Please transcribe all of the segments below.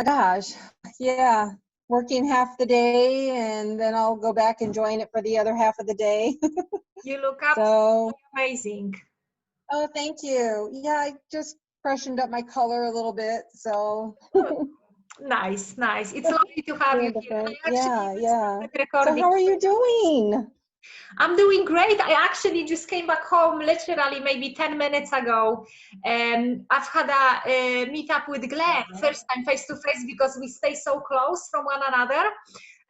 gosh, yeah. Working half the day, and then I'll go back and join it for the other half of the day. You look absolutely So, amazing. oh, thank you. Yeah, I just freshened up my color a little bit. So, Nice, nice. It's lovely to have you doing here. And I different. actually Yeah, even yeah. started So, recording. how are you doing? I'm doing great. I actually just came back home literally maybe 10 minutes ago. I've had a meetup with Glenn, first time face to face, because we stay so close from one another.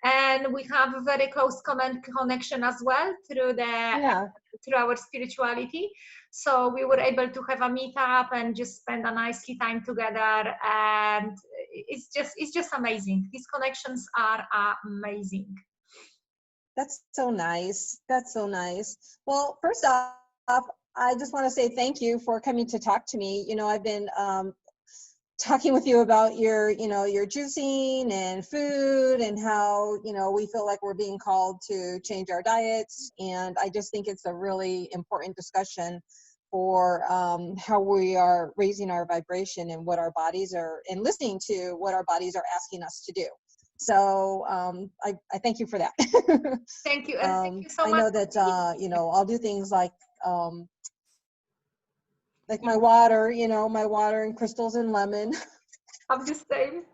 And we have a very close connection as well Yeah. through our spirituality. So we were able to have a meetup and just spend a nicely time together. And it's just amazing. These connections are amazing. That's so nice. That's so nice. Well, first off, I just want to say thank you for coming to talk to me. I've been talking with you about your juicing and food and how, we feel like we're being called to change our diets. And I just think it's a really important discussion for how we are raising our vibration and what our bodies are, and listening to what our bodies are asking us to do. So I thank you for that. Thank you. And thank you so I much. know that, I'll do things like my water, my water and crystals and lemon. I'm the same.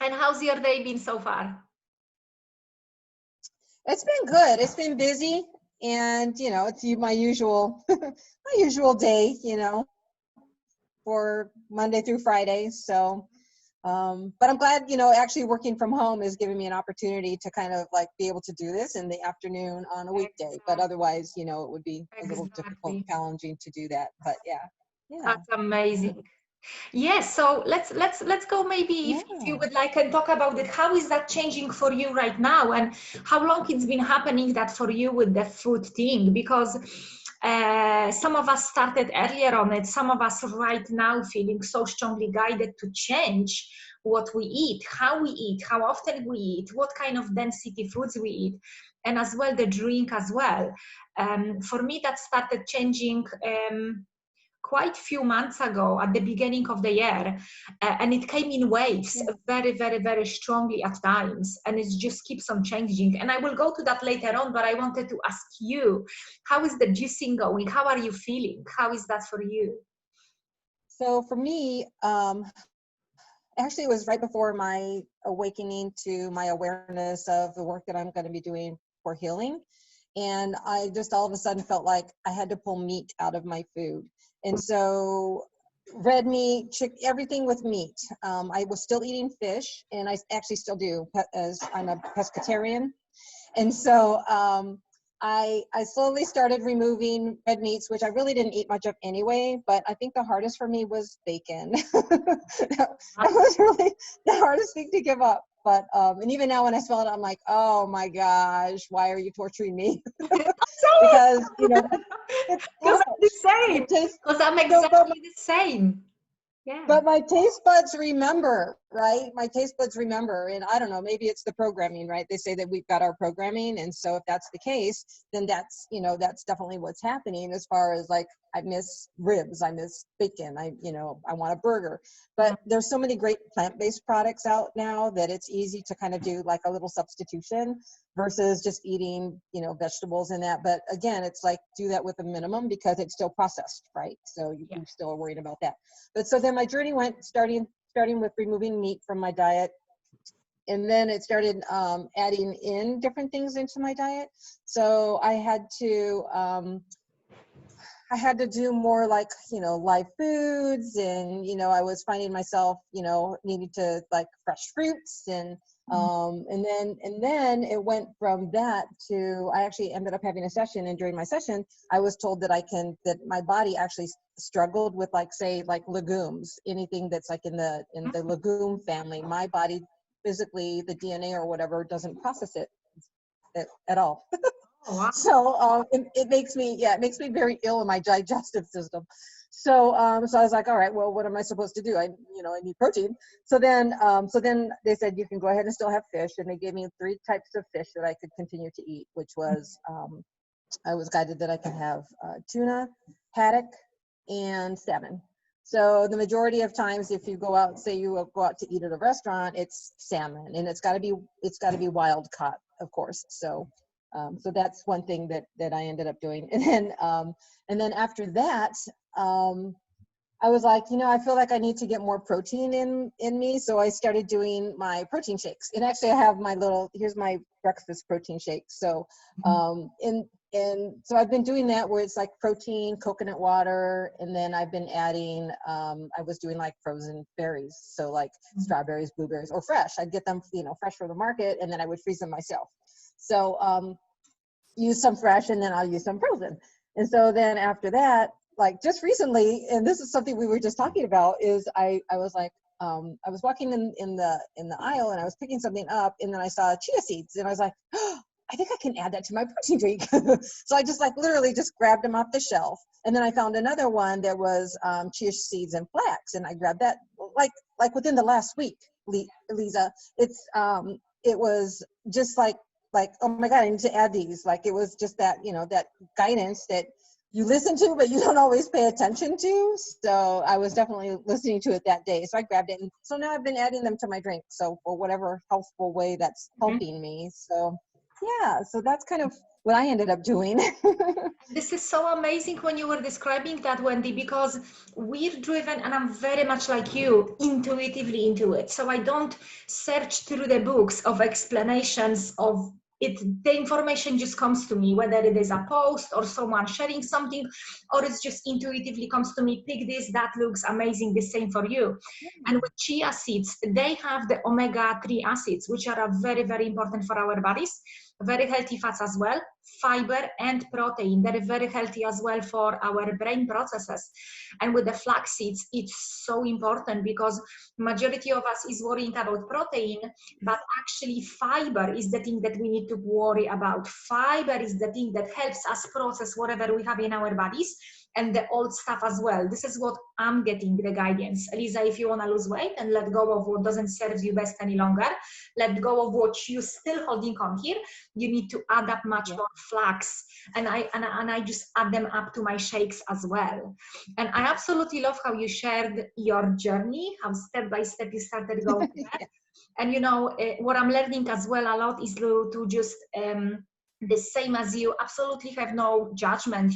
And how's your day been so far? It's been good. It's been busy, and it's my usual my usual day, for Monday through Friday. So, but I'm glad, actually working from home is giving me an opportunity to kind of like be able to do this in the afternoon on a weekday. But otherwise, it would be a little difficult, Exactly. challenging to do that. But yeah, That's amazing. Yes, so let's go maybe if you yeah. would like and talk about it. How is that changing for you right now, and how long it's been happening that for you with the food thing? Because some of us started earlier on it, some of us right now feeling so strongly guided to change what we eat, how often we eat, what kind of density foods we eat, and as well the drink as well. For me, that started changing. Quite few months ago at the beginning of the year, and it came in waves, very very very strongly at times, and it just keeps on changing, and I will go to that later on. But I wanted to ask you, how is the juicing going? How are you feeling? How is that for you? So for me, actually, it was right before my awakening to my awareness of the work that I'm going to be doing for healing. And I just all of a sudden felt like I had to pull meat out of my food. And so red meat, everything with meat. I was still eating fish, and I actually still do, as I'm a pescatarian. And so I slowly started removing red meats, which I really didn't eat much of anyway, but I think the hardest for me was bacon. That was really the hardest thing to give up. But and even now when I smell it, I'm like, oh my gosh, why are you torturing me? Because it's Because I'm the it same. tastes Because I'm so, exactly the same. Yeah. but my taste buds remember, right? My taste buds remember. And I don't know, maybe it's the programming, right? They say that we've got our programming. And so if that's the case, then that's definitely what's happening as far as like, I miss ribs, I miss bacon, I want a burger. But there's so many great plant-based products out now that it's easy to kind of do like a little substitution versus just eating, vegetables and that. But again, it's like do that with a minimum because it's still processed, right? So you still are worried about that. But so then my journey went starting with removing meat from my diet. And then it started adding in different things into my diet. So I had to do more like, live foods, and, I was finding myself, needing to like fresh fruits, and then it went from that to, I actually ended up having a session, and during my session, I was told that my body actually struggled with like, say, like legumes, anything that's like in the legume family. My body physically, the DNA or whatever, doesn't process it at all. Oh, wow. So it makes me very ill in my digestive system. So so I was like, all right, well, what am I supposed to do? I need protein. So then they said you can go ahead and still have fish, and they gave me 3 types of fish that I could continue to eat, which was I was guided that I could have tuna, haddock, and salmon. So the majority of times, if you go out, say you go out to eat at a restaurant, it's salmon, and it's got to be wild caught, of course. So so that's one thing that I ended up doing. And then after that, I was like, I feel like I need to get more protein in me. So I started doing my protein shakes. And actually I have here's my breakfast protein shake. So, and so I've been doing that where it's like protein, coconut water. And then I've been adding, I was doing like frozen berries. So like strawberries, blueberries, or fresh. I'd get them, fresh from the market, and then I would freeze them myself. So, use some fresh, and then I'll use some frozen. And so then after that, like just recently, and this is something we were just talking about, is I was like, I was walking in the aisle, and I was picking something up, and then I saw chia seeds, and I was like, oh, I think I can add that to my protein drink. So I just like literally just grabbed them off the shelf, and then I found another one that was chia seeds and flax, and I grabbed that like within the last week, Eliza. It was just like, oh my God, I need to add these. Like it was just that, that guidance that you listen to, but you don't always pay attention to. So I was definitely listening to it that day. So I grabbed it. And so now I've been adding them to my drink. So for whatever healthful way that's helping me. So yeah, so that's kind of what I ended up doing. This is so amazing when you were describing that, Wendy, because we're driven, and I'm very much like you, intuitively into it. So I don't search through the books of explanations of it. The information just comes to me, whether it is a post or someone sharing something, or it's just intuitively comes to me, pick this, that looks amazing, the same for you. And with chia seeds, they have the omega-3 acids, which are very, very important for our bodies. Very healthy fats as well, fiber and protein. They're very healthy as well for our brain processes. And with the flax seeds, it's so important because majority of us is worrying about protein, but actually fiber is the thing that we need to worry about. Fiber is the thing that helps us process whatever we have in our bodies, and the old stuff as well. This is what I'm getting the guidance. Eliza, if you want to lose weight and let go of what doesn't serve you best any longer, let go of what you're still holding on here, you need to add up much more flax. And I just add them up to my shakes as well. And I absolutely love how you shared your journey, how step by step you started going there. And what I'm learning as well a lot is to just the same as you, absolutely have no judgment,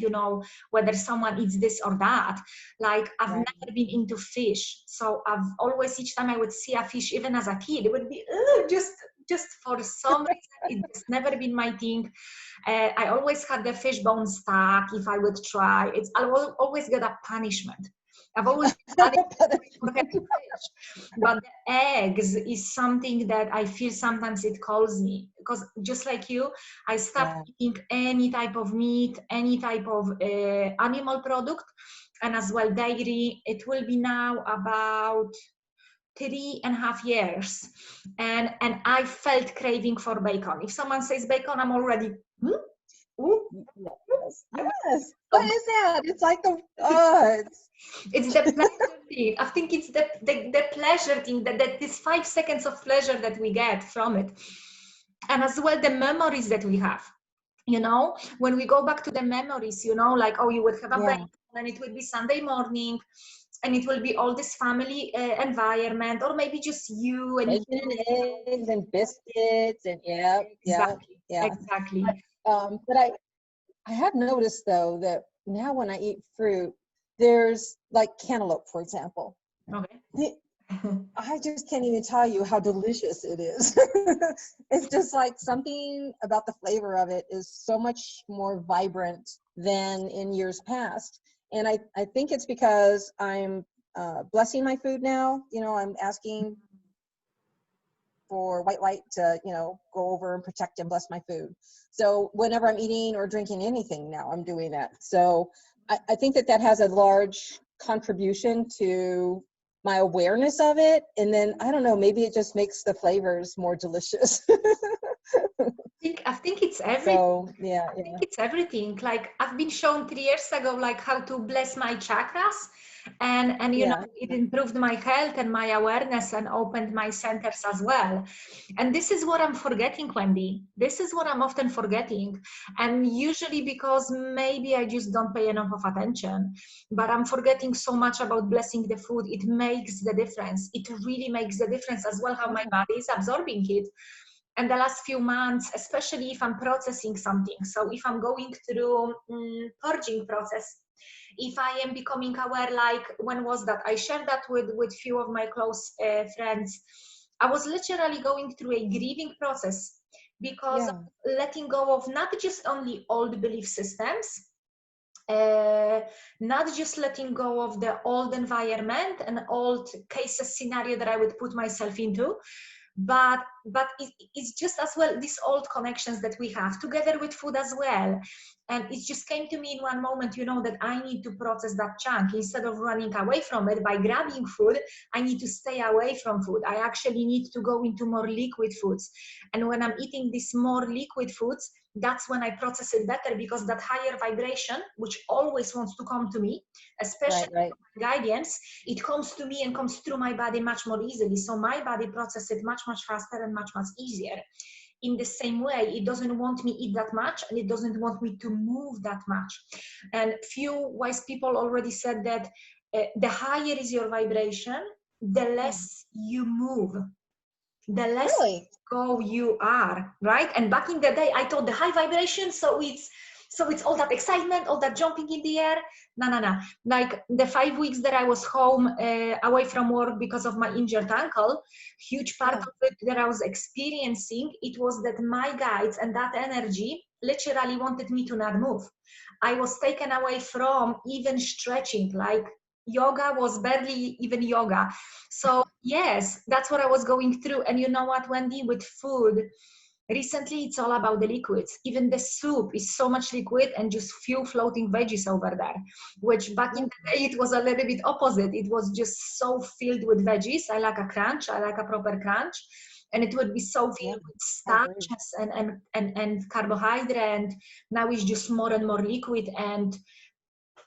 whether someone eats this or that. Like I've never been into fish. So I've always, each time I would see a fish, even as a kid, it would be just for some reason, it's never been my thing. I always had the fish bone stuck if I would try. I will always get a punishment. I've always had it, but the eggs is something that I feel sometimes it calls me, because just like you, I stopped eating any type of meat, any type of animal product, and as well dairy. It will be now about 3.5 years, and I felt craving for bacon. If someone says bacon, I'm already ooh. Yes. What is that? It's like it's the pleasure thing. I think it's the pleasure thing, that this 5 seconds of pleasure that we get from it, and as well the memories that we have. When we go back to the memories, like, oh, you would have a bacon, and it would be Sunday morning, and it will be all this family environment, or maybe just you and eggs and biscuits and exactly. But I have noticed though that now when I eat fruit, there's like cantaloupe, for example. Okay. I just can't even tell you how delicious it is. It's just like something about the flavor of it is so much more vibrant than in years past. And I think it's because I'm blessing my food now. I'm asking for white light to, go over and protect and bless my food. So whenever I'm eating or drinking anything now, I'm doing that. So I think that has a large contribution to my awareness of it. And then, I don't know, maybe it just makes the flavors more delicious. I think it's everything. So yeah, I think it's everything. Like I've been shown 3 years ago, like how to bless my chakras, and you know, it improved my health and my awareness and opened my centers as well. And this is what I'm forgetting, Wendy. This is what I'm often forgetting, and usually because maybe I just don't pay enough of attention. But I'm forgetting so much about blessing the food. It makes the difference. It really makes the difference as well. How my body is absorbing it. And the last few months, especially if I'm processing something, so if I'm going through purging process, if I am becoming aware, like when was that? I shared that with few of my close friends. I was literally going through a grieving process because of letting go of not just only old belief systems, not just letting go of the old environment and old cases scenario that I would put myself into, but it's just as well these old connections that we have together with food as well. And it just came to me in one moment, you know, that I need to process that chunk. Instead of running away from it by grabbing food, I need to stay away from food. I actually need to go into more liquid foods. And when I'm eating these more liquid foods, that's when I process it better, because that higher vibration, which always wants to come to me, especially guidance, it comes to me and comes through my body much more easily. So my body processes it much faster and much easier. In the same way, it doesn't want me eat that much, and it doesn't want me to move that much. And few wise people already said that the higher is your vibration, the less you move, the less go you are, right? And back in the day, I thought the high vibration, so it's all that excitement, all that jumping in the air. No. Like the 5 weeks that I was home away from work because of my injured ankle, huge part of it that I was experiencing, it was that my guides and that energy literally wanted me to not move. I was taken away from even stretching, like yoga was barely even yoga. So yes, that's what I was going through. And you know what, Wendy, with food, recently it's all about the liquids. Even the soup is so much liquid and just few floating veggies over there, which back in the day it was a little bit opposite. It was just so filled with veggies. I like a crunch, I like a proper crunch. And it would be so filled with starches and carbohydrate. And now it's just more and more liquid, and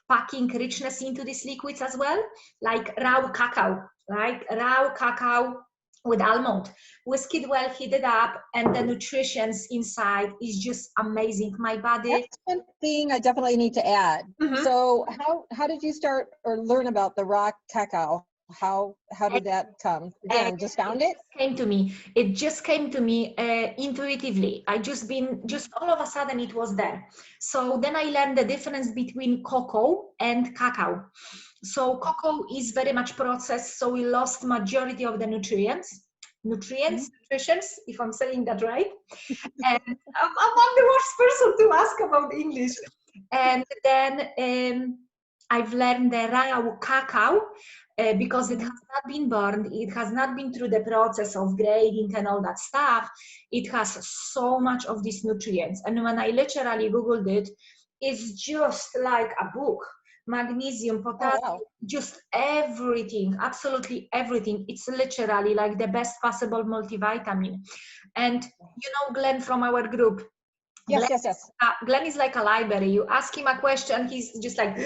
packing richness into these liquids as well, like raw cacao, right? Raw cacao with almond, whisked well, heated up, and the nutrition inside is just amazing. My body. That's one thing I definitely need to add. So how did you start or learn about the raw cacao? How did that come? Again, just found it? It just came to me intuitively. Just all of a sudden it was there. So then I learned the difference between cocoa and cacao. So cocoa is very much processed, so we lost majority of the nutrients, if I'm saying that right. And I'm the worst person to ask about English. And then I've learned the raw cacao because it has not been burned, it has not been through the process of grading and all that stuff. It has so much of these nutrients. And when I literally Googled it, it's just like a book. Magnesium, potassium, just everything, absolutely everything. It's literally like the best possible multivitamin. And you know Glenn from our group. Yes. Glenn is like a library. You ask him a question, he's just like,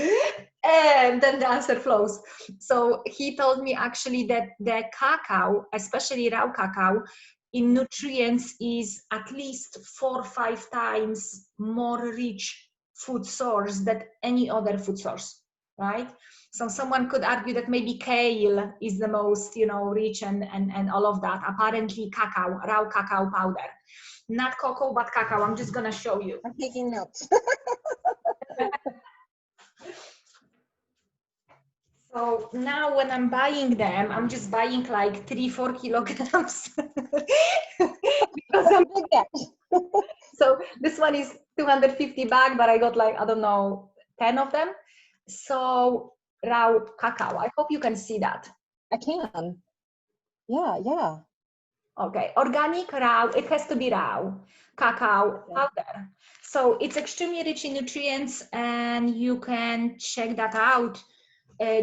and then the answer flows. So he told me actually that the cacao, especially raw cacao, in nutrients is at least 4 or 5 times more rich food source than any other food source, right? So someone could argue that maybe kale is the most, rich and all of that. Apparently cacao, raw cacao powder. Not cocoa, but cacao. I'm just going to show you. I'm taking notes. So now when I'm buying them, I'm just buying like 3-4 kilograms. Because so this one is 250 baht, but I got like, I don't know, 10 of them. So raw cacao. I hope you can see that. I can. Yeah. Okay, organic, raw, it has to be raw cacao powder. So it's extremely rich in nutrients, and you can check that out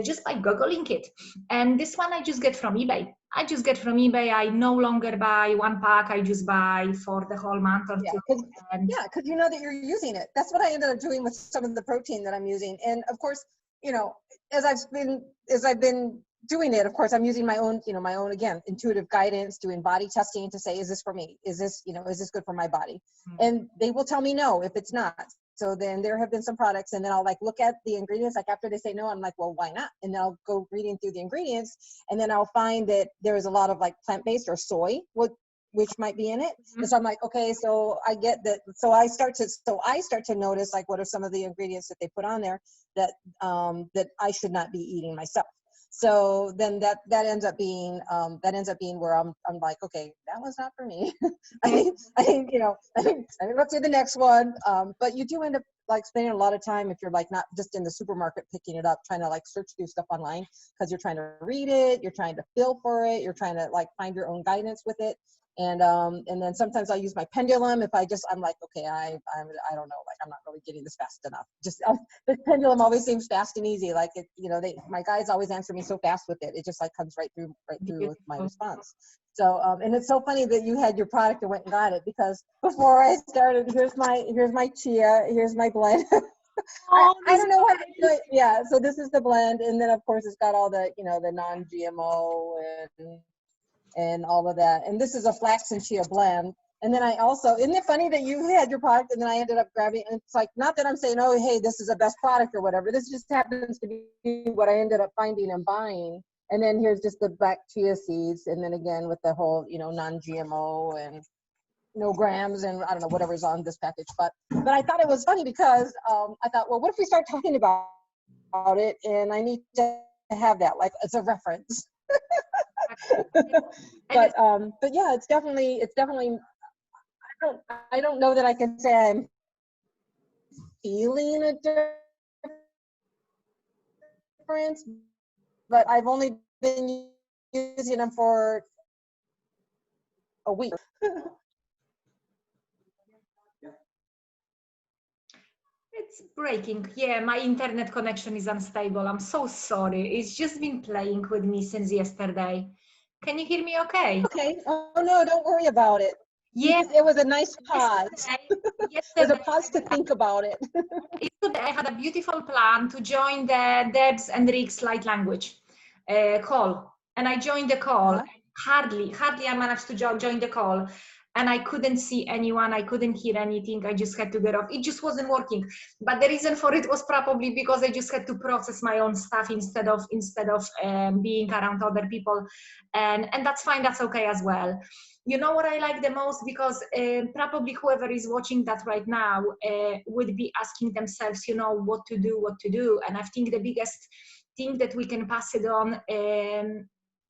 just by Googling it. And this one I just get from eBay. I just get from eBay. I no longer buy one pack. I just buy for the whole month or two. Because you know that you're using it. That's what I ended up doing with some of the protein that I'm using. And of course, you know, as I've been doing it, of course, I'm using my own, my own, again, intuitive guidance, doing body testing to say, is this for me? Is this good for my body? Mm-hmm. And they will tell me no if it's not. So then there have been some products, and then I'll like look at the ingredients, like after they say no, I'm like, well, why not? And then I'll go reading through the ingredients, and then I'll find that there is a lot of like plant-based or soy, which might be in it. Mm-hmm. And so I'm like, okay, so I get that. So I start to notice like what are some of the ingredients that they put on there that I should not be eating myself. So then that ends up being where I'm like, okay, that was not for me. I let's do the next one. But you do end up like spending a lot of time if you're like not just in the supermarket picking it up, trying to like search through stuff online, because you're trying to read it, you're trying to feel for it, you're trying to like find your own guidance with it. And then sometimes I'll use my pendulum if I'm like, okay, I don't know, like I'm not really getting this fast enough. Just the pendulum always seems fast and easy. Like it, my guides always answer me so fast with it. It just like comes right through with my response. So and it's so funny that you had your product and went and got it, because before I started, here's my chia, here's my blend. I don't know how to do it. Yeah, so this is the blend, and then of course it's got all the the non-GMO and all of that. And this is a flax and chia blend. And then I also, isn't it funny that you had your product and then I ended up grabbing, and it's like, not that I'm saying, oh, hey, this is the best product or whatever. This just happens to be what I ended up finding and buying. And then here's just the black chia seeds. And then again, with the whole, non-GMO and no grams and I don't know, whatever's on this package. But I thought it was funny because I thought, well, what if we start talking about it? And I need to have that, like, as a reference. but yeah, it's definitely I don't know that I can say I'm feeling a difference, but I've only been using them for a week. It's breaking. Yeah, my internet connection is unstable. I'm so sorry. It's just been playing with me since yesterday. Can you hear me okay? Okay. Oh no, don't worry about it. Yeah. It was a nice pause. It was a pause to think about it. Yesterday I had a beautiful plan to join the Debs and Rick's light language call. And I joined the call. Uh-huh. Hardly I managed to join the call. And I couldn't see anyone. I couldn't hear anything. I just had to get off. It just wasn't working. But the reason for it was probably because I just had to process my own stuff instead of being around other people. And that's fine. That's okay as well. You know what I like the most? Because probably whoever is watching that right now would be asking themselves, what to do. And I think the biggest thing that we can pass it on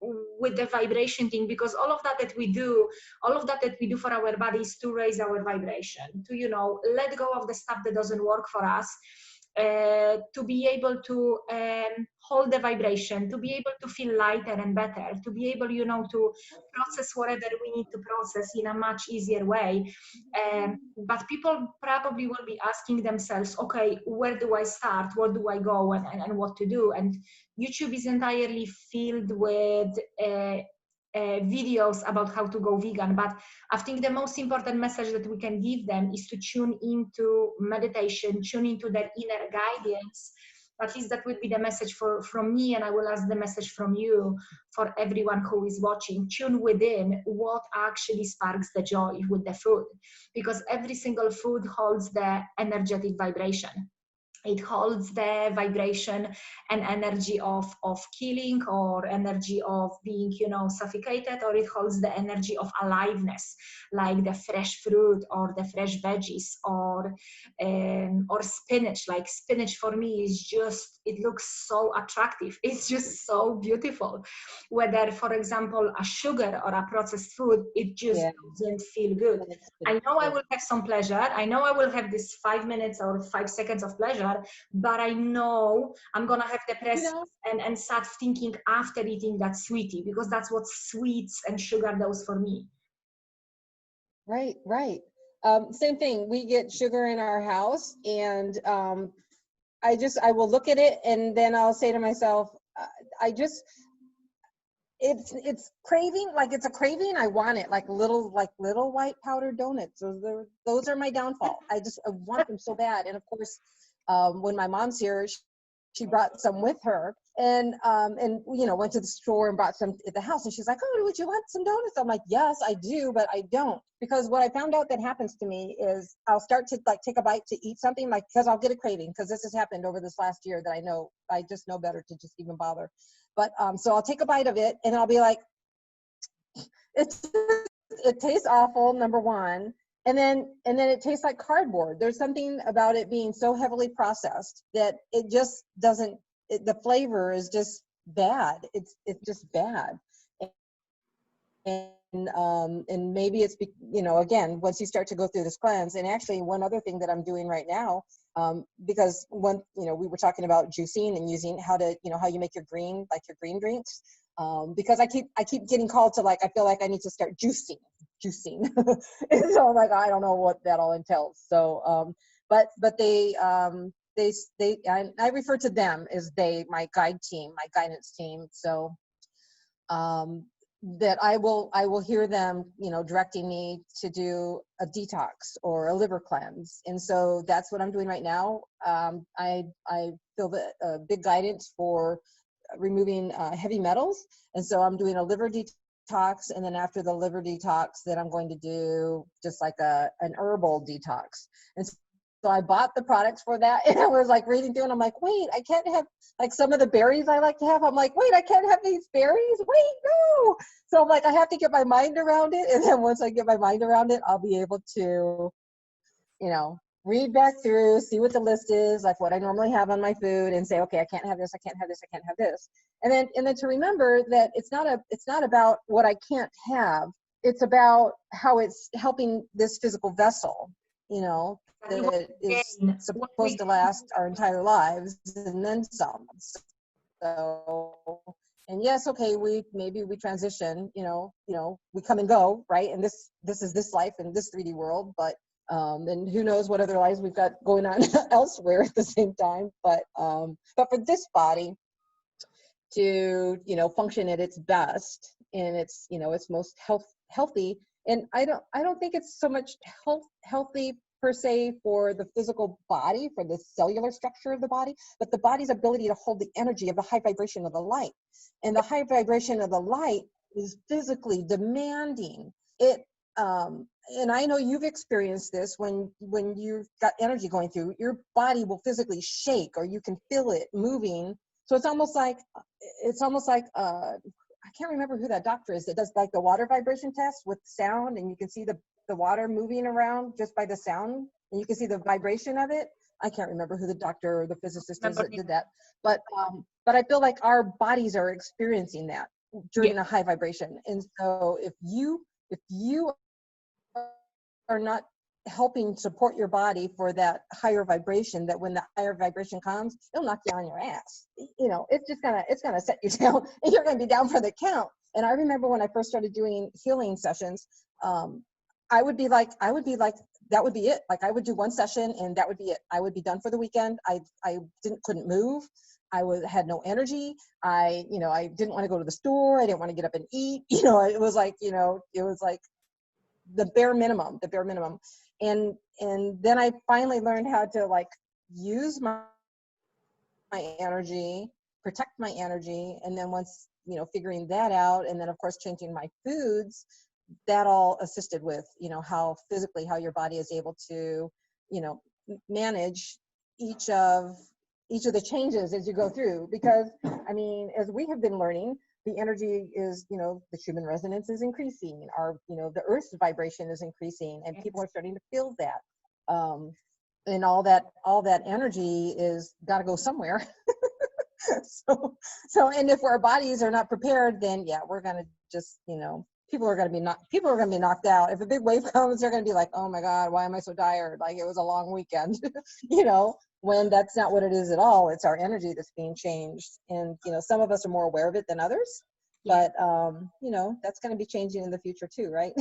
with the vibration thing, because all of that we do for our body is to raise our vibration, to let go of the stuff that doesn't work for us, to be able to hold the vibration, to be able to feel lighter and better, to be able to process whatever we need to process in a much easier way. But people probably will be asking themselves, okay, where do I start, where do I go, and what to do? And YouTube is entirely filled with videos about how to go vegan, but I think the most important message that we can give them is to tune into meditation, tune into their inner guidance. At least that will be the message from me, and I will ask the message from you for everyone who is watching. Tune within what actually sparks the joy with the food, because every single food holds the energetic vibration. It holds the vibration and energy of killing, or energy of being, suffocated, or it holds the energy of aliveness, like the fresh fruit or the fresh veggies, or spinach. Like spinach for me is just, it looks so attractive. It's just so beautiful. Whether, for example, a sugar or a processed food, it just doesn't feel good. I know I will have some pleasure. I know I will have this 5 minutes or 5 seconds of pleasure, but I know I'm gonna have depressed and start thinking after eating that sweetie, because that's what sweets and sugar does for me. Right. Same thing. We get sugar in our house, and I will look at it, and then I'll say to myself, it's craving, like it's a craving. I want it, like little white powdered donuts. Those are my downfall. I want them so bad. And of course, when my mom's here, she brought some with her, and went to the store and brought some at the house. And she's like, "Oh, would you want some donuts?" I'm like, "Yes, I do, but I don't." Because what I found out that happens to me is I'll start to like take a bite to eat something, like, because I'll get a craving, because this has happened over this last year that I just know better to just even bother. But so I'll take a bite of it and I'll be like, it tastes awful, number one. And then it tastes like cardboard. There's something about it being so heavily processed that it just doesn't, the flavor is just bad. It's just bad. And maybe it's, again, once you start to go through this cleanse. And actually one other thing that I'm doing right now, because we were talking about juicing and using how you make your green drinks. Because I keep getting called to, like, I feel like I need to start juicing. And so I'm like, I don't know what that all entails. So, but I refer to them as my guidance team. So, that I will hear them, directing me to do a detox or a liver cleanse. And so that's what I'm doing right now. I feel a big guidance for removing heavy metals. And so I'm doing a liver detox. And then after the liver detox, then I'm going to do just like an herbal detox. And so I bought the products for that, and I was like reading through, and I'm like, wait, I can't have like some of the berries I like to have. I'm like, wait, I can't have these berries. Wait, no. So I'm like, I have to get my mind around it. And then once I get my mind around it, I'll be able to, read back through, see what the list is, like what I normally have on my food, and say, okay, I can't have this, I can't have this, I can't have this. And then to remember that it's not about what I can't have. It's about how it's helping this physical vessel, that is supposed to last our entire lives and then some. So, and yes, okay, maybe we transition, we come and go, right? And this is this life in this 3D world, but and who knows what other lives we've got going on elsewhere at the same time. But for this body to, function at its best and its, its most healthy. And I don't think it's so much healthy per se for the physical body, for the cellular structure of the body, but the body's ability to hold the energy of the high vibration of the light. And the high vibration of the light is physically demanding. It, and I know you've experienced this when you've got energy going through, your body will physically shake, or you can feel it moving. So it's almost like I can't remember who that doctor is that does like the water vibration test with sound, and you can see the water moving around just by the sound, and you can see the vibration of it. I can't remember who the doctor or the physicist is that did that, but I feel like our bodies are experiencing that during a high vibration. And so if you are not helping support your body for that higher vibration, that when the higher vibration comes, it'll knock you on your ass. It's gonna set you down, and you're gonna be down for the count. And I remember when I first started doing healing sessions, I would be like, that would be it. Like I would do one session and that would be it. I would be done for the weekend. I couldn't move. Had no energy. I didn't want to go to the store. I didn't want to get up and eat. It was like the bare minimum. And then I finally learned how to like use my energy, protect my energy. And then once, figuring that out, and then of course changing my foods, that all assisted with, how your body is able to, manage each of the changes as you go through. Because I mean, as we have been learning, the energy is, the Schumann resonance is increasing, the Earth's vibration is increasing, and people are starting to feel that. And all that energy is got to go somewhere. So, and if our bodies are not prepared, then yeah, we're going to just, people are going to be knocked out. If a big wave comes, they're going to be like, oh my God, why am I so tired? Like it was a long weekend, when that's not what it is at all. It's our energy that's being changed. And, some of us are more aware of it than others, but, that's going to be changing in the future too, right?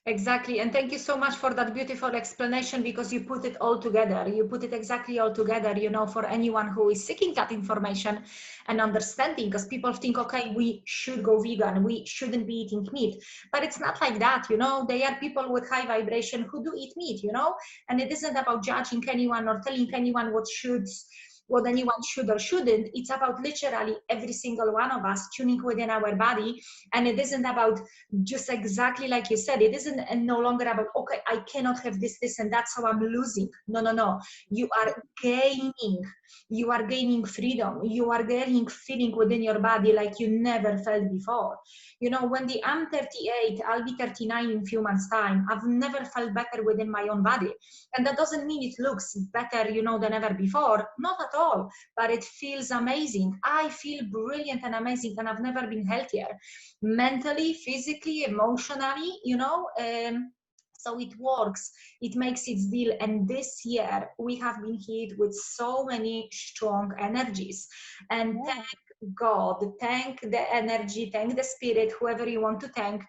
Exactly. And thank you so much for that beautiful explanation, because you put it all together. You put it exactly all together, you know, for anyone who is seeking that information and understanding, because people think, okay, we should go vegan, we shouldn't be eating meat. But it's not like that, you know. There are people with high vibration who do eat meat, you know, and it isn't about judging anyone or telling anyone what anyone should or shouldn't. It's about literally every single one of us tuning within our body. And it isn't about, just exactly like you said, it isn't no longer about, okay, I cannot have this and that, so I'm losing. No, no, no. You are gaining. You are gaining freedom. You are gaining feeling within your body like you never felt before. You know, Wendy, I'm 38, I'll be 39 in a few months' time. I've never felt better within my own body. And that doesn't mean it looks better, you know, than ever before. Not at all. But it feels amazing. I feel brilliant and amazing, and I've never been healthier. Mentally, physically, emotionally, you know. So it works, it makes its deal. And this year we have been hit with so many strong energies. And thank God, thank the energy, thank the spirit, whoever you want to thank,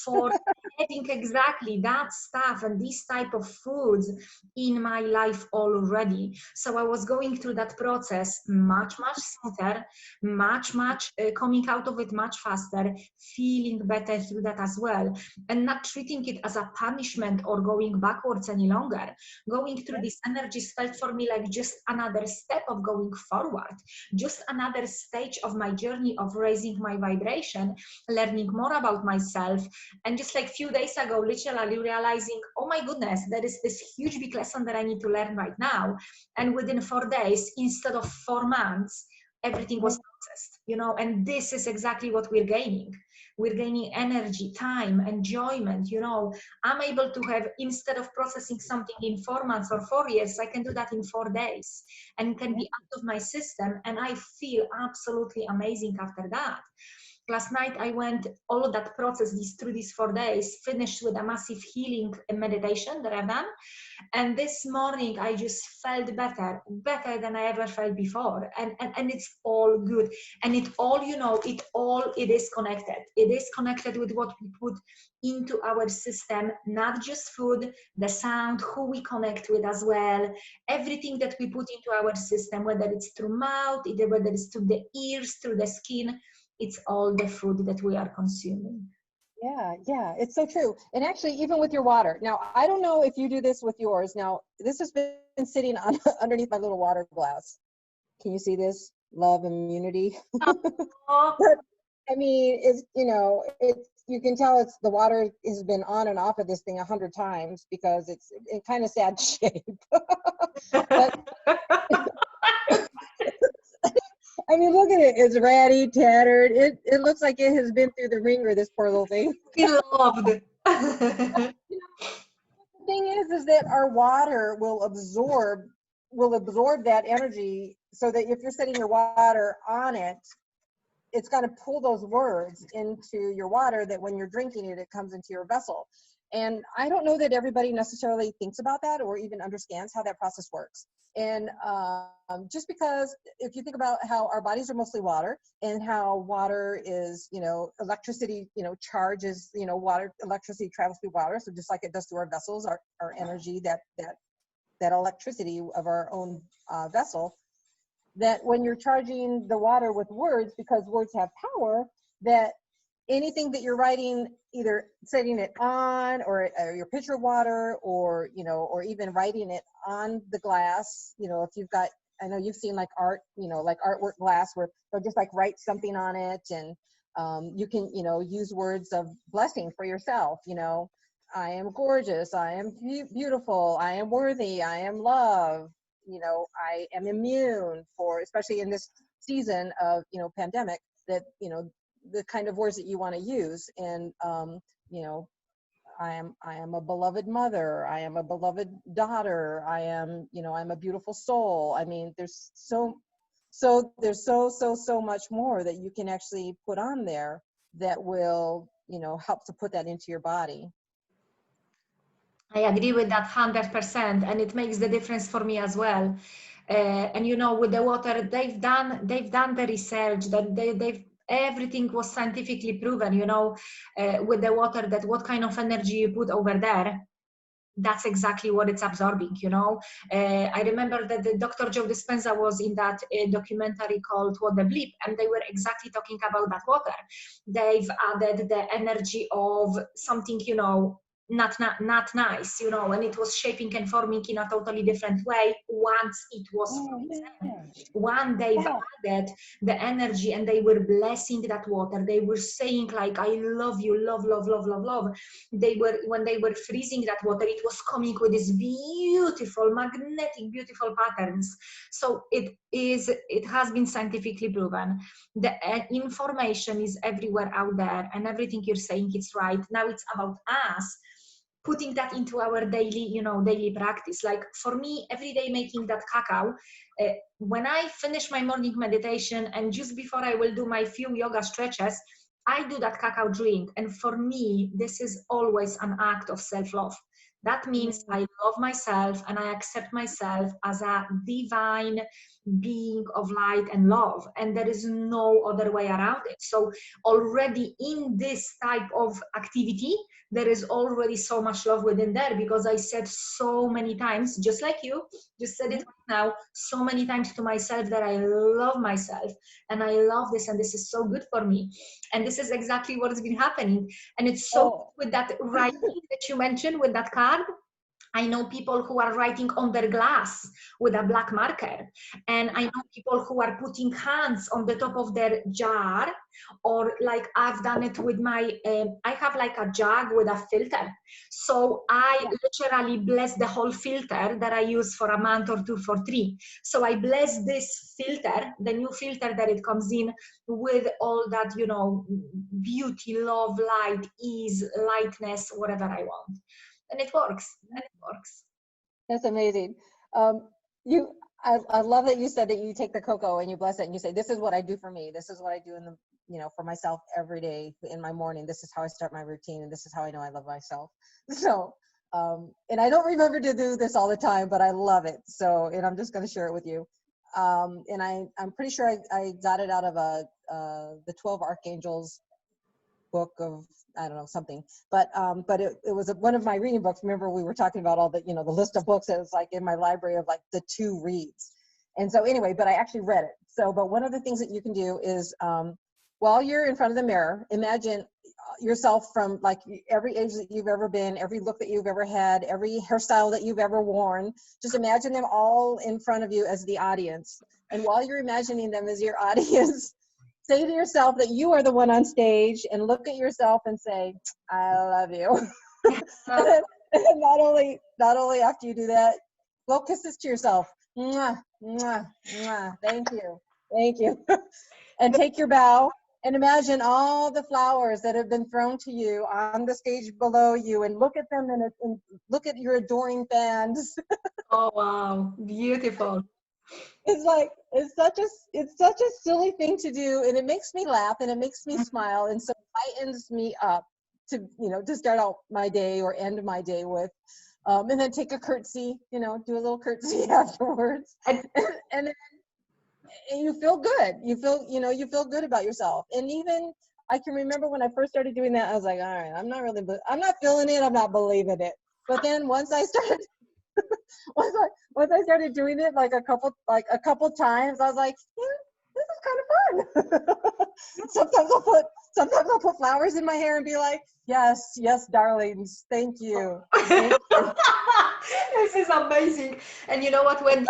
for having exactly that stuff and these type of foods in my life already. So I was going through that process much smoother, much coming out of it much faster, feeling better through that as well, and not treating it as a punishment or going backwards any longer. Going through these energies felt for me like just another step of going forward, just another stage of my journey of raising my vibration, learning more about myself. And just like few days ago, literally realizing, oh my goodness, there is this huge big lesson that I need to learn right now. And within 4 days, instead of 4 months, everything was processed, you know. And this is exactly what we're gaining. We're gaining energy, time, enjoyment, you know. I'm able to have, instead of processing something in 4 months or 4 years, I can do that in 4 days and can be out of my system. And I feel absolutely amazing after that. Last night I went all of that process through these 4 days, finished with a massive healing meditation that I've done. And this morning I just felt better than I ever felt before. And it's all good. And it all, you know, it is connected. It is connected with what we put into our system, not just food, the sound, who we connect with as well. Everything that we put into our system, whether it's through mouth, whether it's through the ears, through the skin, it's all the food that we are consuming. Yeah, it's so true. And actually, even with your water. Now, I don't know if you do this with yours. Now, this has been sitting on underneath my little water glass. Can you see this? Love, immunity. But, I mean, it's, you know, it's, you can tell it's, the water has been on and off of this thing 100 times because it's in kind of sad shape. But I mean, look at it. It's ratty, tattered. It looks like it has been through the ringer, this poor little thing. Beloved. The thing is that our water will absorb that energy, so that if you're setting your water on it, it's going to pull those words into your water, that when you're drinking it, it comes into your vessel. And I don't know that everybody necessarily thinks about that or even understands how that process works. And just because if you think about how our bodies are mostly water, and how water is, you know, electricity, you know, charges, you know, water, electricity travels through water. So just like it does through our vessels, our energy, that electricity of our own vessel, that when you're charging the water with words, because words have power, that anything that you're writing, either setting it on, or your pitcher of water, or, you know, or even writing it on the glass, you know, if you've got, I know you've seen like art, you know, like artwork glass where they'll just like write something on it, and you can, you know, use words of blessing for yourself, you know, I am gorgeous, I am beautiful, I am worthy, I am loved, you know, I am immune, for, especially in this season of, you know, pandemic, that, you know, the kind of words that you want to use. And you know, I am a beloved mother, I am a beloved daughter, I am, you know, I'm a beautiful soul. I mean, there's so much more that you can actually put on there that will, you know, help to put that into your body. I agree with that 100%, and it makes the difference for me as well. And you know, with the water, they've done the research that Everything was scientifically proven, you know, with the water, that what kind of energy you put over there, that's exactly what it's absorbing, you know. I remember that the Dr. Joe Dispenza was in that documentary called What the Bleep, and they were exactly talking about that water. They've added the energy of something, you know, not nice, you know, and it was shaping and forming in a totally different way once it was Oh, from yeah. one. They've Yeah. added the energy, and they were blessing that water. They were saying like, I love you, love, love, love, love, love. They were, when they were freezing that water, it was coming with these beautiful magnetic, beautiful patterns. So it has been scientifically proven. The information is everywhere out there, and everything you're saying is right. Now it's about us putting that into our daily, you know, daily practice. Like for me, every day making that cacao, when I finish my morning meditation and just before I will do my few yoga stretches, I do that cacao drink. And for me, this is always an act of self-love. That means I love myself and I accept myself as a divine being of light and love. And there is no other way around it. So already in this type of activity, there is already so much love within there, because I said so many times, just like you just said it right now, so many times to myself, that I love myself and I love this and this is so good for me. And this is exactly what has been happening. And it's so good with that writing that you mentioned with that card. I know people who are writing on their glass with a black marker. And I know people who are putting hands on the top of their jar, or like I've done it with my, I have like a jug with a filter. So I literally bless the whole filter that I use for a month or two for 3. So I bless this filter, the new filter that it comes in, with all that, you know, beauty, love, light, ease, lightness, whatever I want. And it works, and it works. That's amazing. I love that you said that you take the cocoa and you bless it and you say, this is what I do for me. This is what I do in the, you know, for myself every day in my morning. This is how I start my routine, and this is how I know I love myself. So, and I don't remember to do this all the time, but I love it. So, and I'm just going to share it with you. And I'm pretty sure I got it out of the 12 Archangels book of, I don't know, something, but it was one of my reading books. Remember, we were talking about all the, you know, the list of books that was like in my library of like the 2 reads. And so anyway, but I actually read it. So, but one of the things that you can do is while you're in front of the mirror, imagine yourself from like every age that you've ever been, every look that you've ever had, every hairstyle that you've ever worn. Just imagine them all in front of you as the audience. And while you're imagining them as your audience, say to yourself that you are the one on stage, and look at yourself and say, I love you. And not only after you do that, blow kisses to yourself. Mwah, mwah, mwah. Thank you. And take your bow and imagine all the flowers that have been thrown to you on the stage below you, and look at them and look at your adoring fans. Oh, wow. Beautiful. It's like, it's such a silly thing to do, and it makes me laugh and it makes me smile, and so it lightens me up to, you know, to start out my day or end my day with, and then take a curtsy, you know, do a little curtsy afterwards, and then you feel good. You feel good about yourself. And even I can remember when I first started doing that, I was like, all right, I'm not feeling it, I'm not believing it. But then once I started once I started doing it like a couple times, I was like, yeah, this is kind of fun. Sometimes I'll put flowers in my hair and be like, yes, darlings, thank you. Thank you. This is amazing. And you know what, Wendy?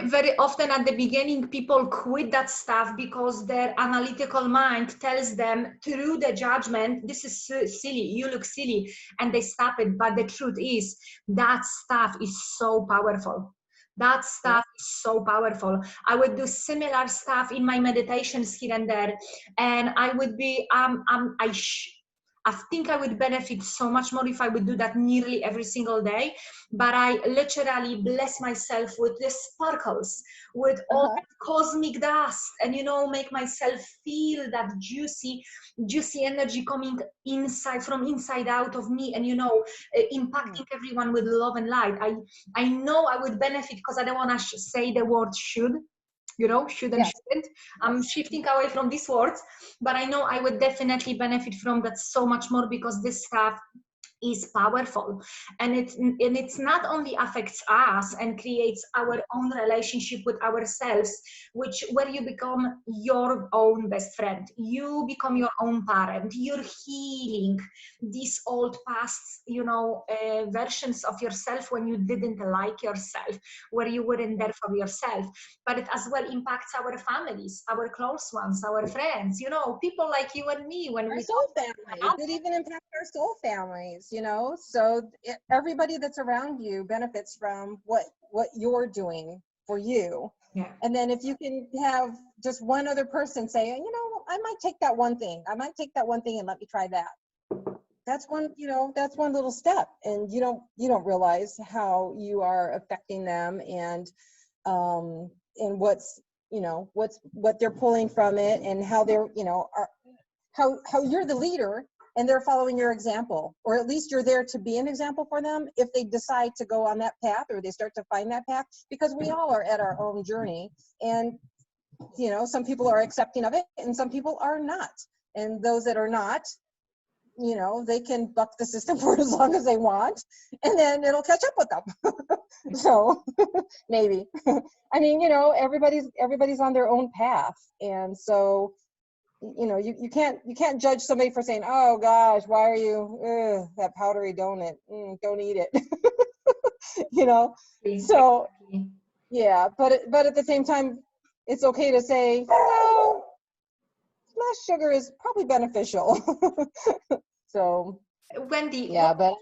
Very often at the beginning, people quit that stuff because their analytical mind tells them through the judgment, this is silly, you look silly, and they stop it. But the truth is, that stuff is so powerful. That stuff is so powerful. I would do similar stuff in my meditations here and there, and I would be, I think I would benefit so much more if I would do that nearly every single day. But I literally bless myself with the sparkles, with all that cosmic dust, and, you know, make myself feel that juicy energy coming inside, from inside out of me, and, you know, impacting everyone with love and light. I know I would benefit, because I don't want to say the word should, you know, shouldn't, Yes. shouldn't. I'm shifting away from these words, but I know I would definitely benefit from that so much more, because this stuff is powerful, and it's not only affects us and creates our own relationship with ourselves, which where you become your own best friend, you become your own parent, you're healing these old past, you know, versions of yourself when you didn't like yourself, where you weren't there for yourself. But it as well impacts our families, our close ones, our friends, you know, people like you and me, when Our we soul families. It even impacts our soul families, you know. So everybody that's around you benefits from what you're doing for you. yeah. And then if you can have just one other person say, you know, I might take that one thing. I might take that one thing and let me try that. That's one, you know, that's one little step, and you don't realize how you are affecting them, and what's, you know, what they're pulling from it, and how they're, you know, are how you're the leader and they're following your example, or at least you're there to be an example for them if they decide to go on that path, or they start to find that path, because we all are at our own journey. And, you know, some people are accepting of it and some people are not. And those that are not, you know, they can buck the system for as long as they want, and then it'll catch up with them. So maybe. I mean, you know, everybody's on their own path. And so, you know, you can't judge somebody for saying, oh gosh, why are you that powdery donut, don't eat it. You know. So yeah, but at the same time, it's okay to say, no, less sugar is probably beneficial. So Wendy, yeah, but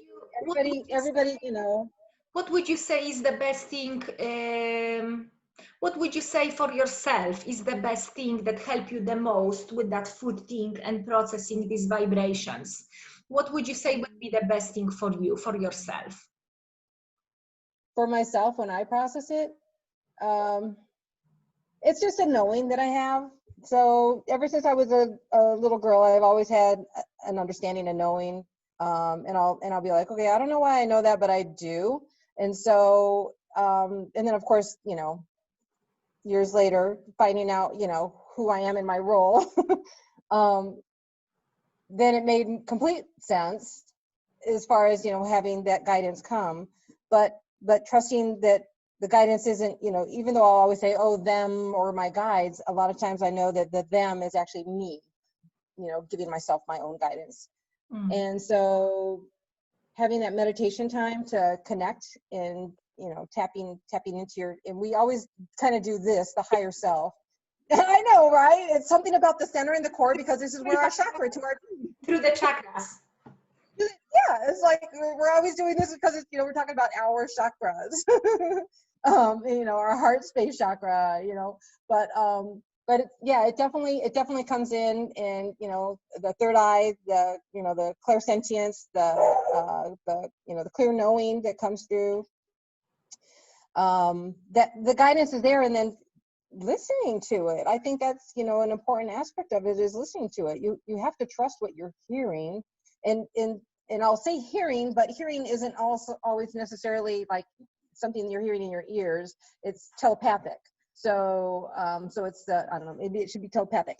everybody, you know, what would you say is the best thing? What would you say for yourself is the best thing that helped you the most with that food thing and processing these vibrations? What would you say would be the best thing for you, for yourself? for myself, when I process it, it's just a knowing that I have. So ever since I was a little girl, I've always had an understanding and knowing, and I'll be like, okay, I don't know why I know that, but I do. And so, and then of course, you know, years later, finding out, you know, who I am in my role, then it made complete sense as far as, you know, having that guidance come, but trusting that the guidance isn't, you know, even though I'll always say, oh, them or my guides, a lot of times I know that the them is actually me, you know, giving myself my own guidance. And so having that meditation time to connect, and, you know, tapping into your, and we always kind of do this, the higher self. I know, right? It's something about the center and the core, because this is where our chakra to our through the chakras. Yeah, it's like we're always doing this because it's, you know, we're talking about our chakras. You know, our heart space chakra, you know, but yeah, it definitely comes in, and, you know, the third eye, the, you know, the clairsentience, the you know, the clear knowing that comes through, that the guidance is there, and then listening to it. I think that's, you know, an important aspect of it, is listening to it. You have to trust what you're hearing, and I'll say hearing, but hearing isn't also always necessarily like something you're hearing in your ears. It's telepathic. So so it's I don't know, maybe it should be telepathic.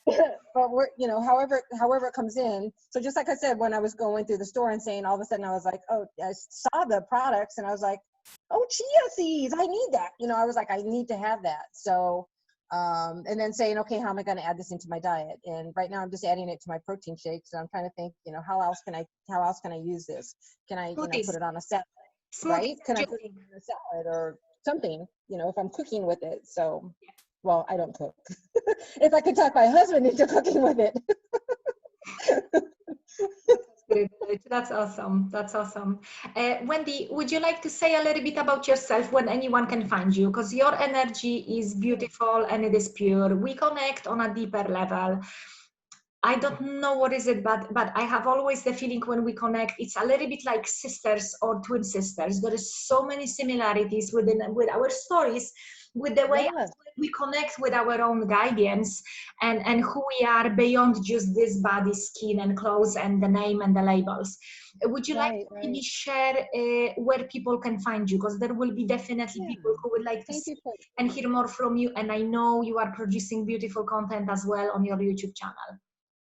But we're, you know, however it comes in. So just like I said, when I was going through the store and saying, all of a sudden I was like, oh, I saw the products and I was like, oh, chia seeds, I need that. You know, I was like, I need to have that. So and then saying, okay, how am I going to add this into my diet? And right now I'm just adding it to my protein shakes. And I'm trying to think, you know, how else can I use this? Can I, you know, put it on a salad, right? Can I put it on a salad or something, you know, if I'm cooking with it? So, well, I don't cook. If I could talk my husband into cooking with it. That's awesome. That's awesome. Wendy, would you like to say a little bit about yourself, when anyone can find you? Because your energy is beautiful and it is pure. We connect on a deeper level. I don't know what is it, but I have always the feeling when we connect, it's a little bit like sisters or twin sisters. There is so many similarities with our stories, with the way we connect with our own guidance and who we are beyond just this body, skin, and clothes, and the name and the labels. Would you like to maybe share where people can find you? Because there will be definitely people who would like to Thank see you for and hear more from you. And I know you are producing beautiful content as well on your YouTube channel.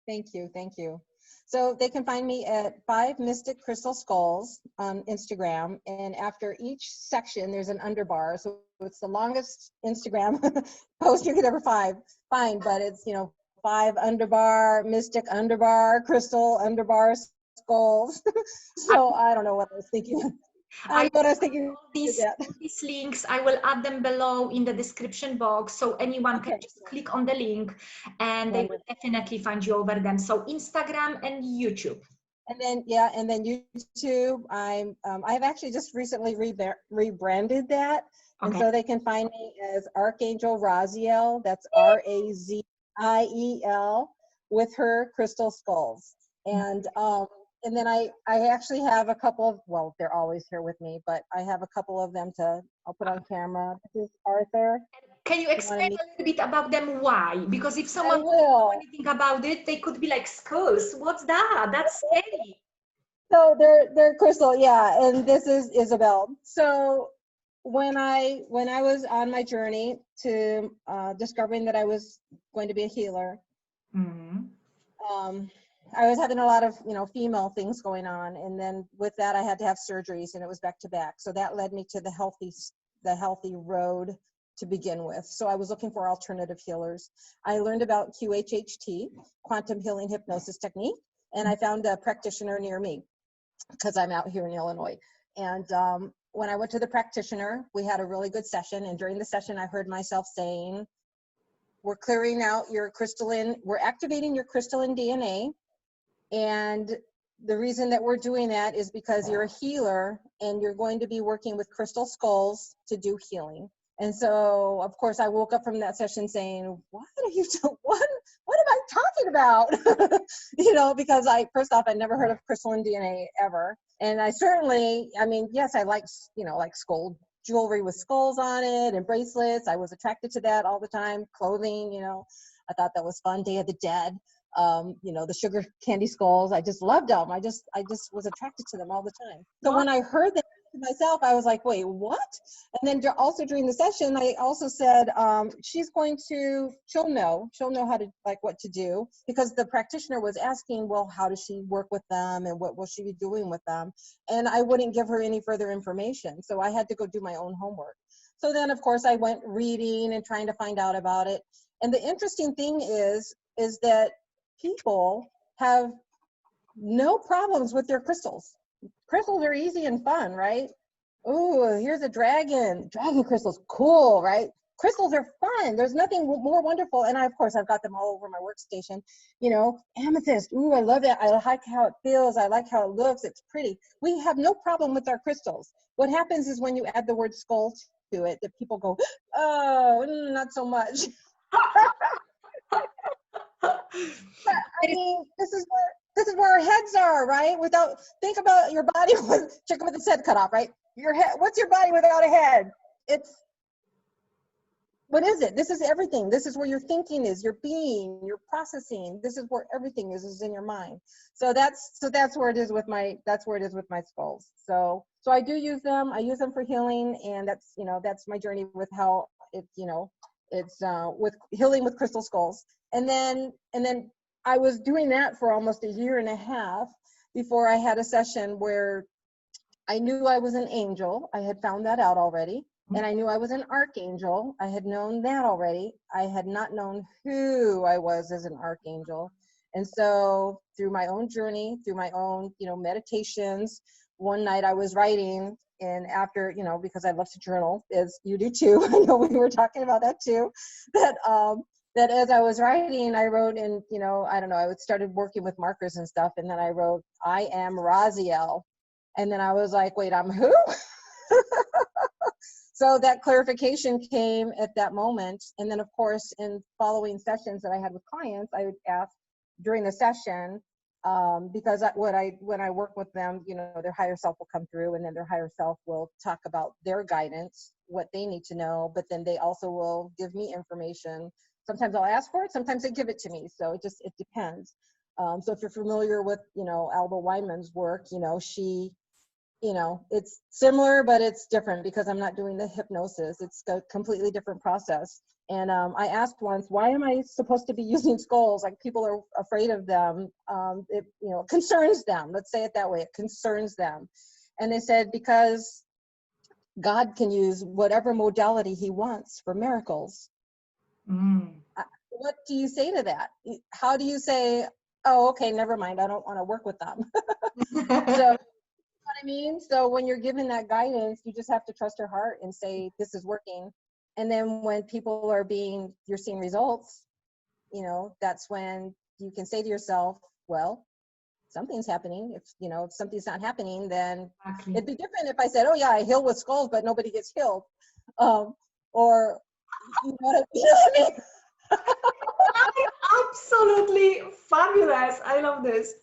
Thank you. Thank you. So they can find me at 5 Mystic Crystal Skulls on Instagram. And after each section, there's an underbar. So it's the longest Instagram post you could ever find, but it's, 5 underbar, Mystic underbar, Crystal underbar skulls. So I don't know what I was thinking. These links, I will add them below in the description box, so anyone can just click on the link and they will definitely find you over them. So Instagram and YouTube. And then YouTube. I've actually just recently rebranded that, and so they can find me as Archangel Raziel. That's Raziel with her crystal skulls. And then I actually have a couple of, well, they're always here with me, but I have a couple of them I'll put on camera. This is Arthur. Can you explain a little bit about them? Why? Because if someone doesn't know anything about it, they could be like, skulls, what's that? That's scary. So they're crystal, yeah. And this is Isabel. So when I was on my journey to discovering that I was going to be a healer, I was having a lot of, female things going on. And then with that, I had to have surgeries, and it was back to back. So that led me to the healthy road to begin with. So I was looking for alternative healers. I learned about QHHT, quantum healing hypnosis technique, and I found a practitioner near me because I'm out here in Illinois. And when I went to the practitioner, we had a really good session. And during the session, I heard myself saying, we're clearing out your crystalline, we're activating your crystalline DNA. And the reason that we're doing that is because you're a healer and you're going to be working with crystal skulls to do healing. And so, of course, I woke up from that session saying, what am I talking about? Because first off, I never heard of crystalline DNA ever. And I certainly, yes, I like skull jewelry with skulls on it and bracelets. I was attracted to that all the time. Clothing, I thought that was fun. Day of the Dead. The sugar candy skulls. I just loved them. I just was attracted to them all the time. So when I heard that to myself, I was like, wait, what? And then also during the session, I also said, she'll know how to, what to do, because the practitioner was asking, well, how does she work with them and what will she be doing with them? And I wouldn't give her any further information. So I had to go do my own homework. So then, of course, I went reading and trying to find out about it. And the interesting thing is that people have no problems with their crystals. Crystals are easy and fun, right? Oh, here's a dragon crystals, cool, right? Crystals are fun. There's nothing more wonderful. And I've got them all over my workstation. Amethyst, ooh, I love it. I like how it feels. I like how it looks. It's pretty. We have no problem with our crystals. What happens is when you add the word skull to it, that people go, oh, not so much. But this is where our heads are, right? Think about your body with chicken with its head cut off, right? Your head. What's your body without a head? What is it? This is everything. This is where your thinking is, your being, your processing. This is where everything is in your mind. So that's where it is with my skulls. So I do use them. I use them for healing, and that's my journey with how it's with healing with crystal skulls. And then I was doing that for almost a year and a half before I had a session where I knew I was an angel. I had found that out already. And I knew I was an archangel. I had known that already. I had not known who I was as an archangel. And so through my own journey, through my own, meditations, one night I was writing, and after, because I love to journal, as you do too, I know we were talking about that too, that as I was writing, I wrote in, I started working with markers and stuff, and then I wrote, I am Raziel. And then I was like, wait, I'm who? So that clarification came at that moment. And then, of course, in following sessions that I had with clients, I would ask during the session, because when I work with them, you know, their higher self will come through, and then their higher self will talk about their guidance, what they need to know, but then they also will give me information. Sometimes I'll ask for it, sometimes they give it to me. So it depends. So if you're familiar with, you know, Alba Weinman's work, you know, you know, it's similar, but it's different because I'm not doing the hypnosis. It's a completely different process. And I asked once, why am I supposed to be using skulls? Like, people are afraid of them. It, you know, concerns them. Let's say it that way. It concerns them. And they said, because God can use whatever modality he wants for miracles. What do you say to that? How do you say, oh, okay, never mind, I don't want to work with them? So, what I mean? So when you're given that guidance, you just have to trust your heart and say, this is working. And then when people you're seeing results, you know, that's when you can say to yourself, well, something's happening. If, you know, if something's not happening, then Exactly. it'd be different if I said, oh yeah, I heal with skulls, but nobody gets healed. Or, you know what I mean? Absolutely fabulous. I love this.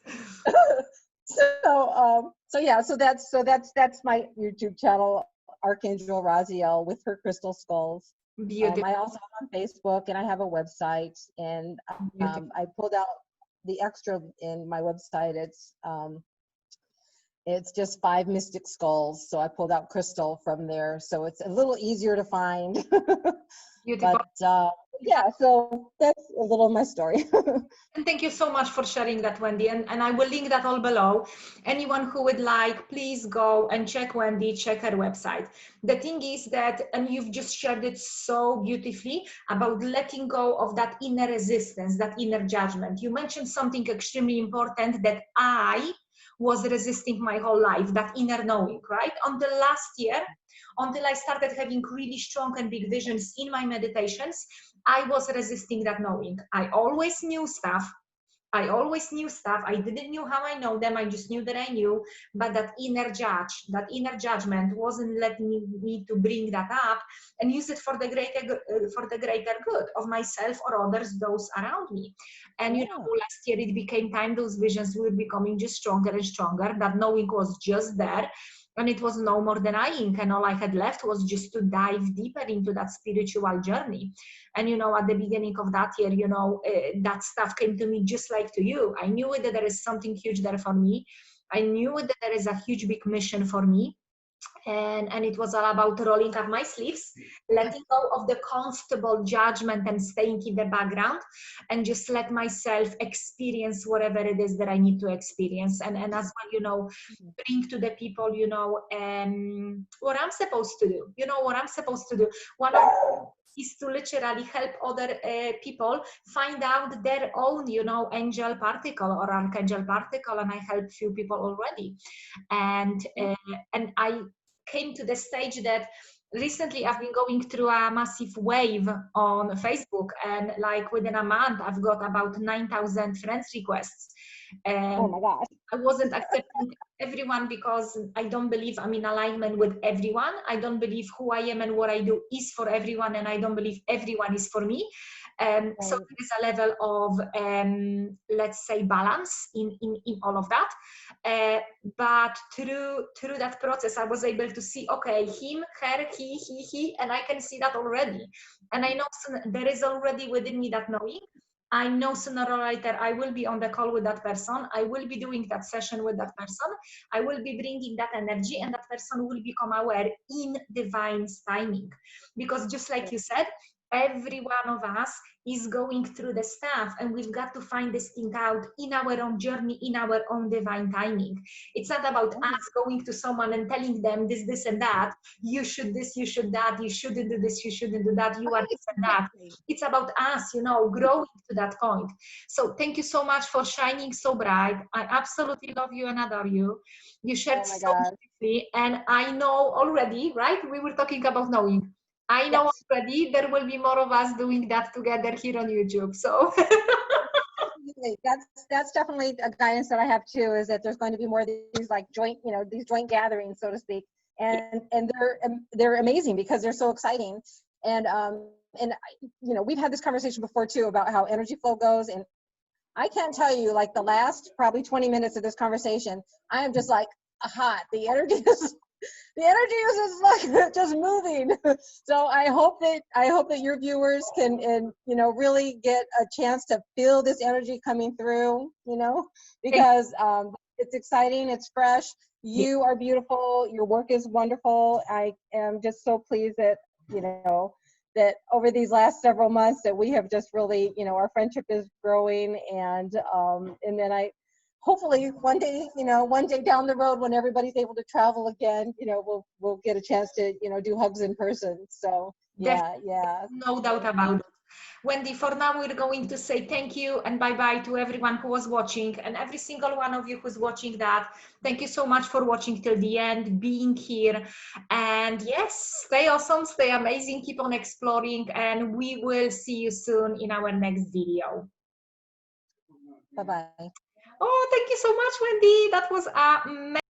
So yeah, so that's my YouTube channel, Archangel Raziel, with her crystal skulls. Beautiful. I also am on Facebook, and I have a website, and Beautiful. I pulled out the extra in my website. It's just 5 mystic skulls, so I pulled out crystal from there, so it's a little easier to find. Beautiful. But yeah, so that's a little of my story. And thank you so much for sharing that, Wendy. And I will link that all below. Anyone who would like, please go and check Wendy, check her website. The thing is that, and you've just shared it so beautifully about letting go of that inner resistance, that inner judgment. You mentioned something extremely important that I was resisting my whole life, that inner knowing, right? Until last year, until I started having really strong and big visions in my meditations, I was resisting that knowing. I always knew stuff. I didn't know how I know them. I just knew that I knew. But that inner judgment wasn't letting me to bring that up and use it for the greater good of myself or others, those around me. And you know, last year it became time. Those visions were becoming just stronger and stronger. That knowing was just there. And it was no more denying, and all I had left was just to dive deeper into that spiritual journey. And you know, at the beginning of that year, you know, that stuff came to me just like to you. I knew that there is something huge there for me. I knew that there is a huge big mission for me. And it was all about rolling up my sleeves, letting go of the comfortable judgment and staying in the background, and just let myself experience whatever it is that I need to experience. And as well, you know, bring to the people, you know, what I'm supposed to do. You know what I'm supposed to do. One of is to literally help other people find out their own, you know, angel particle or archangel particle, and I helped few people already. And I came to the stage that recently I've been going through a massive wave on Facebook, and like within a month I've got about 9,000 friends requests. Oh my gosh. I wasn't accepting everyone because I don't believe I'm in alignment with everyone. I don't believe who I am and what I do is for everyone, and I don't believe everyone is for me. So there is a level of, let's say, balance in all of that. But through that process, I was able to see, okay, him, her, he, and I can see that already. And I know there is already within me that knowing. I know sooner or later I will be on the call with that person. I will be doing that session with that person. I will be bringing that energy, and that person will become aware in divine timing. Because just like you said, every one of us is going through the stuff, and we've got to find this thing out in our own journey, in our own divine timing. It's not about us going to someone and telling them this and that, you should this, you should that, you shouldn't do this, you shouldn't do that, you are this and that. It's about us, you know, growing to that point. So thank you so much for shining so bright. I absolutely love you and adore you. You shared so beautifully, and I know already, right? We were talking about knowing. I know already there will be more of us doing that together here on YouTube. So that's definitely a guidance that I have too, is that there's going to be more of these like joint, you know, these joint gatherings, so to speak. And they're amazing because they're so exciting. And you know, we've had this conversation before too about how energy flow goes, and I can't tell you, like the last probably 20 minutes of this conversation, I am just like hot. The energy is just like just moving. So I hope that your viewers can, and really get a chance to feel this energy coming through, because it's exciting, it's fresh. You are beautiful, your work is wonderful. I am just so pleased that that over these last several months that we have just really, our friendship is growing, and then hopefully one day down the road when everybody's able to travel again, we'll get a chance to, do hugs in person. So yeah. No doubt about it. Wendy, for now, we're going to say thank you and bye-bye to everyone who was watching, and every single one of you who's watching that. Thank you so much for watching till the end, being here. And yes, stay awesome, stay amazing, keep on exploring, and we will see you soon in our next video. Bye-bye. Oh, thank you so much, Wendy. That was amazing.